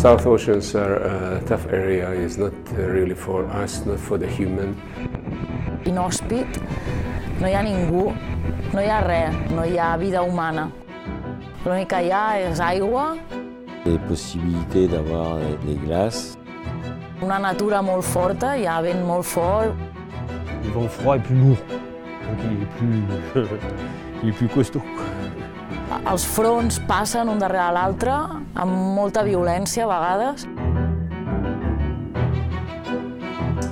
South Oceans are a tough area. It's not really for us, not for the human. Inhòspit, no hi ha ningú, no hi ha res, no hi ha vida humana. L'únic que hi ha és aigua. Les possibilités d'avoir des glaces. Una natura molt forta, hi ha vent molt fort. Le vent froid est plus lourd, donc il est plus costaud. Els fronts passen un darrere l'altre, amb molta violència a vegades.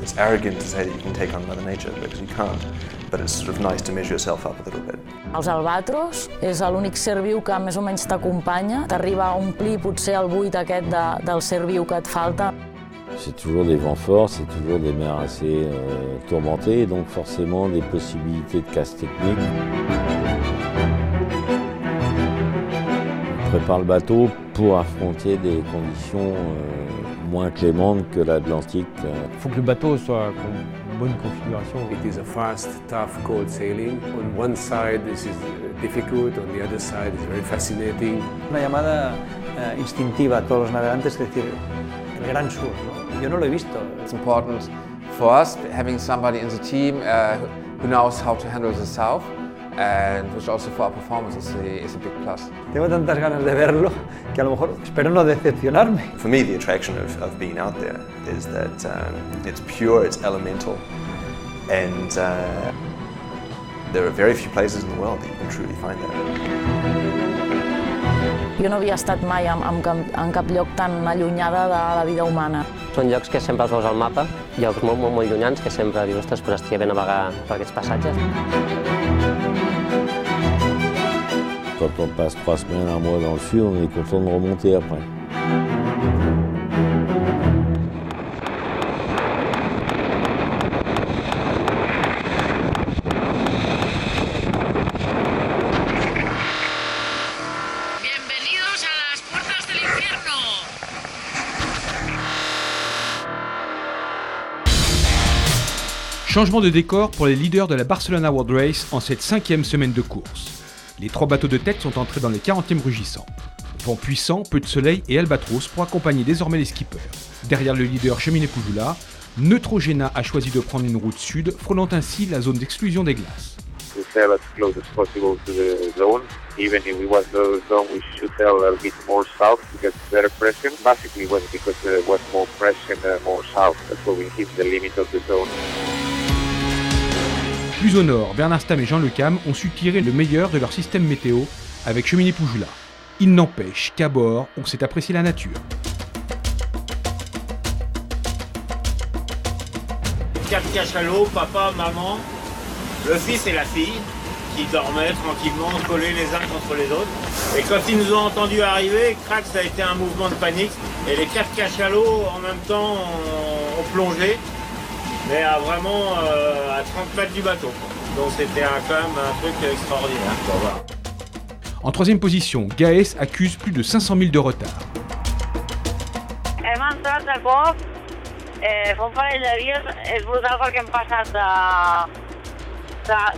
It's arrogant to say that you can take on Mother Nature, because you can't, but it's sort of nice to measure yourself up a little bit. Els albatros és l'únic ser viu que més o menys t'acompanya, t'arriba a omplir potser el buit aquest del ser viu que et falta. C'est toujours des vents forts, c'est toujours des mers assez tourmentées, donc forcément des possibilités de casse technique. On prépare le bateau pour affronter des conditions moins clémentes que l'Atlantique. Il faut que le bateau soit en bonne configuration. It is a fast, tough, cold sailing. On one side this is difficult, on the other side it's very fascinating. Una llamada instintiva a todos los navegantes, es decir, el gran sur, ¿no? Yo no lo he visto. It's important for us having somebody in the team who knows how to handle the south, and which also for our performance is a big plus. Tengo tantas ganas de verlo que a lo mejor espero no decepcionarme. For me, the attraction of being out there is that it's pure, it's elemental, and there are very few places in the world that you can truly find that. Jo no havia estat mai en cap lloc tan allunyada de la vida humana. Són llocs que sempre els veus al mapa, llocs molt llunyans que sempre dius, ostres, però estaria bé navegar per aquests passatges. Quand on passe 3 semaines, un mois dans le sud, on est content de remonter après. Changement de décor pour les leaders de la Barcelona World Race en cette 5e semaine de course. Les 3 bateaux de tête sont entrés dans les 40e rugissants. Vent puissant, peu de soleil et albatros pour accompagner désormais les skippers. Derrière le leader Cheminée Poujoula, Neutrogena a choisi de prendre une route sud, frôlant ainsi la zone d'exclusion des glaces. We sail as close as possible to the zone. Even if we was the zone, we should sail a little bit more south to get better pressure. Basically, was because there was more pressure more south. That's why we hit the limit of the zone. Plus au nord, Bernard Stamm et Jean Le Cam ont su tirer le meilleur de leur système météo avec Cheminée Poujoula. Il n'empêche qu'à bord, on sait apprécier la nature. 4 cachalots, papa, maman, le fils et la fille, qui dormaient tranquillement, collés les uns contre les autres. Et quand ils nous ont entendus arriver, crac, ça a été un mouvement de panique. Et les 4 cachalots, en même temps, ont plongé. Mais vraiment à 30 mètres du bateau. Donc c'était quand même un truc extraordinaire. Bon, voilà. En 3e position, Gaès accuse plus de 500 000 de retard. Hem entrat de cop, fa un parell de dies, és brutal perquè hem passat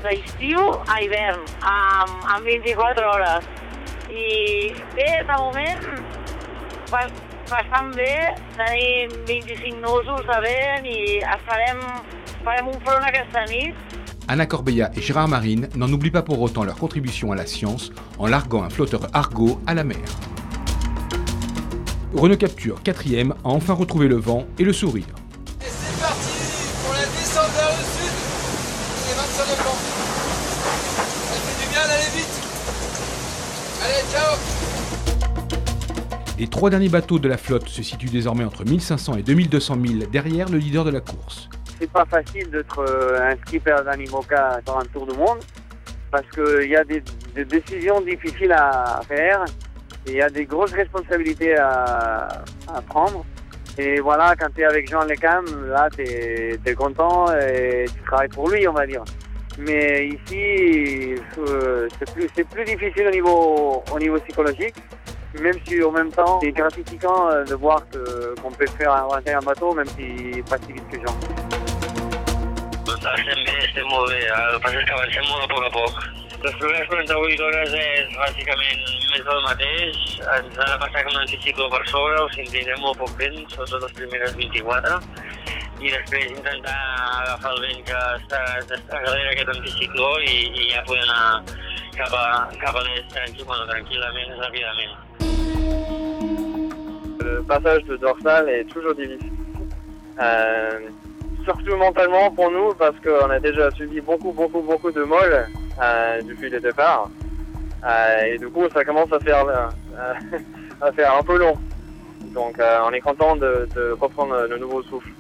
d'estiu a hivern, en 24 hores. I bé, de moment, bastant bé, tenim 25 nusos de vent i farem un front aquesta nit. Anna Corbella et Gérard Marine n'en oublient pas pour autant leur contribution à la science en larguant un flotteur Argo à la mer. Renault Capture, 4e, a enfin retrouvé le vent et le sourire. Et c'est parti pour la descente vers le sud. C'est 25 vent. Ça fait du bien d'aller vite. Allez, ciao. Les 3 derniers bateaux de la flotte se situent désormais entre 1500 et 2200 milles derrière le leader de la course. C'est pas facile d'être un skipper d'Animoca sur un tour du monde parce qu'il y a des décisions difficiles à faire et il y a des grosses responsabilités à prendre. Et voilà, quand tu es avec Jean Le Cam, là tu es content et tu travailles pour lui, on va dire. Mais ici, c'est plus difficile au niveau psychologique. Même si en même temps, c'est gratifiant de voir qu'on peut faire avancer un bateau, même si pas si vite que Jean. Estem bé, estem molt bé. El que passa és que avancem molt a poc. Les primeres 48 hores és bàsicament més del mateix. Ens ha de passar com un anticicló per sobre, o sigui, tindrem molt poc vent, sobretot les primeres 24, i després intentar agafar el vent que està darrere aquest anticicló i ja poder anar cap a l'est tranquil·lament, ràpidament. Le passage de dorsale est toujours difficile. Surtout mentalement pour nous, parce qu'on a déjà subi beaucoup de molles depuis le départ. Et du coup, ça commence à faire un peu long. Donc on est content de reprendre le nouveau souffle.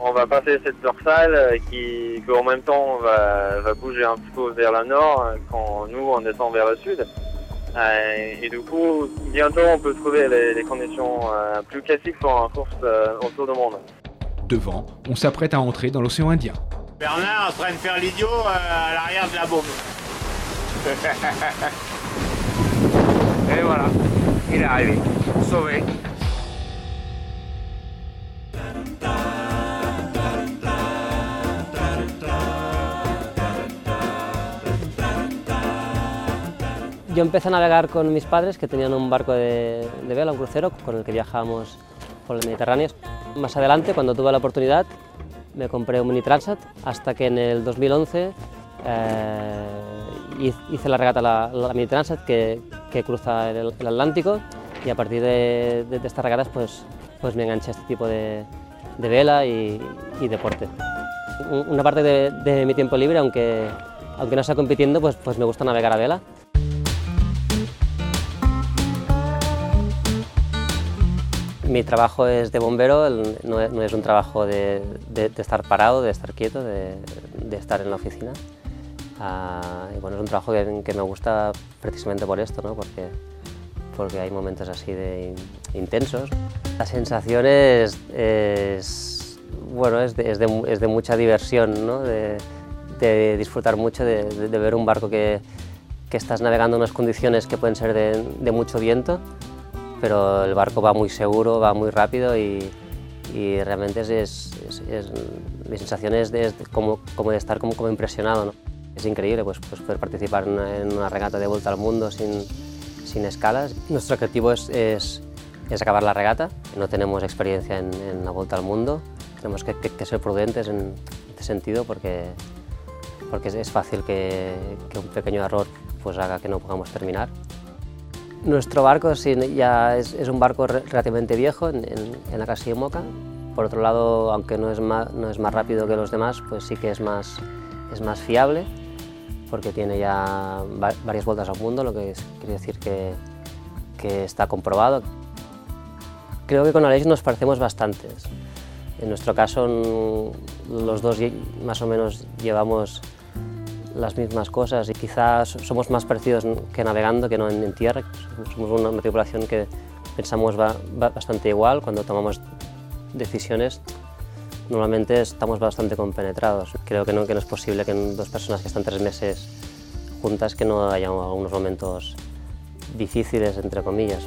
On va passer cette dorsale qui en même temps va bouger un petit peu vers le nord quand nous on descend vers le sud. Et du coup, bientôt on peut trouver les conditions plus classiques pour une course autour du monde. Devant, on s'apprête à entrer dans l'océan Indien. Bernard en train de faire l'idiot à l'arrière de la bombe. Et voilà, il est arrivé, sauvé. Yo empecé a navegar con mis padres, que tenían un barco de vela, un crucero, con el que viajábamos por el Mediterráneo. Más adelante, cuando tuve la oportunidad, me compré un Mini Transat, hasta que en el 2011 hice la regata la Mini Transat que cruza el Atlántico, y a partir de estas regatas pues me enganché a este tipo de vela y deporte. Una parte de mi tiempo libre, aunque no sea compitiendo, pues me gusta navegar a vela. Mi trabajo es de bombero, no es un trabajo de estar parado, de estar quieto, de estar en la oficina. Y bueno, es un trabajo que me gusta precisamente por esto, ¿no? Porque hay momentos así de intensos. La sensación es de mucha diversión, ¿no? De disfrutar mucho, de ver un barco que estás navegando en unas condiciones que pueden ser de mucho viento, pero el barco va muy seguro, va muy rápido y realmente mi sensación es como de estar como impresionado, ¿no? Es increíble pues poder participar en una regata de vuelta al mundo sin escalas. Nuestro objetivo es acabar la regata. No tenemos experiencia en la vuelta al mundo, tenemos que ser prudentes en este sentido porque es fácil que un pequeño error pues haga que no podamos terminar. Nuestro barco ya es un barco relativamente viejo en la casilla Moca. Por otro lado, aunque no es más rápido que los demás, pues sí que es más fiable, porque tiene ya varias vueltas al mundo, lo que quiere decir que está comprobado. Creo que con Aleix nos parecemos bastantes. En nuestro caso, los dos más o menos llevamos las mismas cosas y quizás somos más parecidos que navegando que no en tierra. Somos una tripulación que pensamos bastante igual. Cuando tomamos decisiones normalmente estamos bastante compenetrados. Creo que no es posible que en dos personas que están 3 meses juntas que no haya algunos momentos difíciles, entre comillas.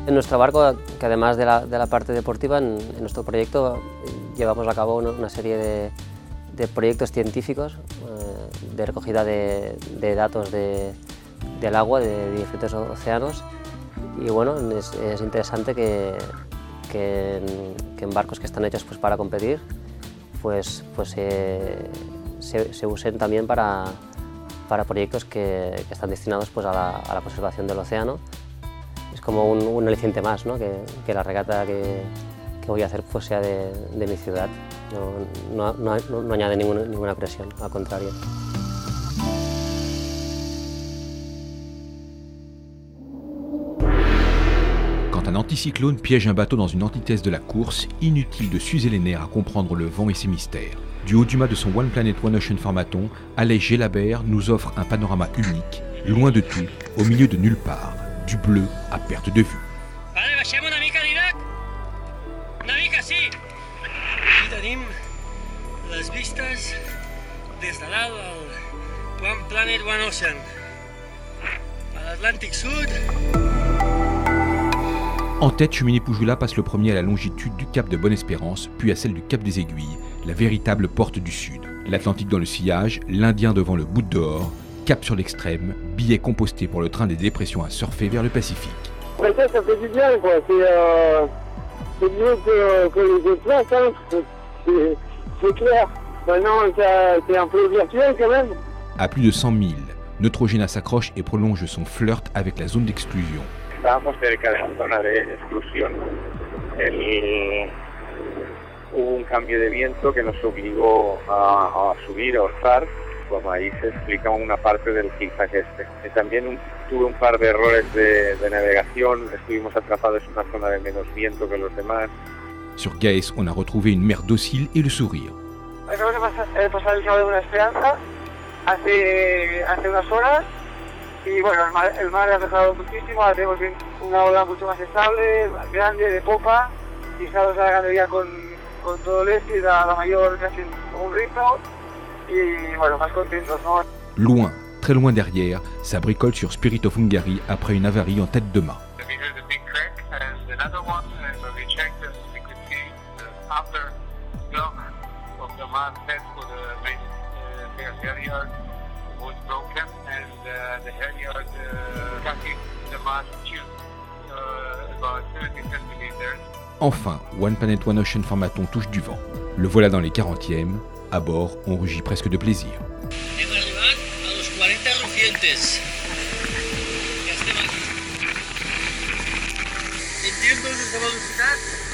En nuestro barco, que además de la parte deportiva, en nuestro proyecto llevamos a cabo una serie de proyectos científicos de recogida de datos del agua de diferentes océanos, y bueno, es interesante que en barcos que están hechos pues para competir pues se usen también para proyectos que están destinados pues a la conservación del océano. Es como un aliciente más, ¿no? que la regata que voy a hacer pues sea de mi ciudad. No añade ninguna presión, al contrario. Quand un anticyclone piège un bateau dans une antithèse de la course, inutile de s'user les nerfs à comprendre le vent et ses mystères. Du haut du mât de son One Planet One Ocean formaton, Aleix Gelabert nous offre un panorama unique, loin de tout, au milieu de nulle part, du bleu à perte de vue. Vale, baixem una mica, Didac. Una mica, sí. Aquí tenim les vistes des de dalt del One Planet One Ocean. A l'Atlàntic Sud. En tête, Cheminée Poujoula passe le premier à la longitude du cap de Bonne-Espérance, puis à celle du cap des Aiguilles, la véritable porte du Sud. L'Atlantique dans le sillage, l'Indien devant le bout de dehors, cap sur l'extrême, billet composté pour le train des dépressions à surfer vers le Pacifique. Mais ça fait du bien, quoi. C'est mieux que les autres places, hein. C'est clair. Maintenant, c'est un peu virtuel quand même. À plus de 100 000, Neutrogena s'accroche et prolonge son flirt avec la zone d'exclusion. Estábamos cerca de la zona de exclusión. Hubo un cambio de viento que nos obligó a subir, a orzar. Pues ahí se explica una parte del zigzag este. También tuve un par de errores de navegación, estuvimos atrapados en una zona de menos viento que los demás. Sur Gaes, on a retrouvé une mer docile et le sourire. Acabamos de pasar el Cabo de Buena Esperanza hace unas horas y bueno, el mar ha mejorado muchísimo, ahora tenemos una ola mucho más estable, más grande, de popa, y estamos navegando ya con todo el este y la mayor casi con un ritmo y bueno, más contentos, ¿no? Loin, très loin derrière, ça bricole sur Spirit of Hungary après une avarie en tête de mât. Enfin, One Planet One Ocean Formaton touche du vent. Le voilà dans les 40e. À bord, on rugit presque de plaisir. Hem arribat a los 40 Rufientes. Ja estem aquí. Sentim doncs de velocitat.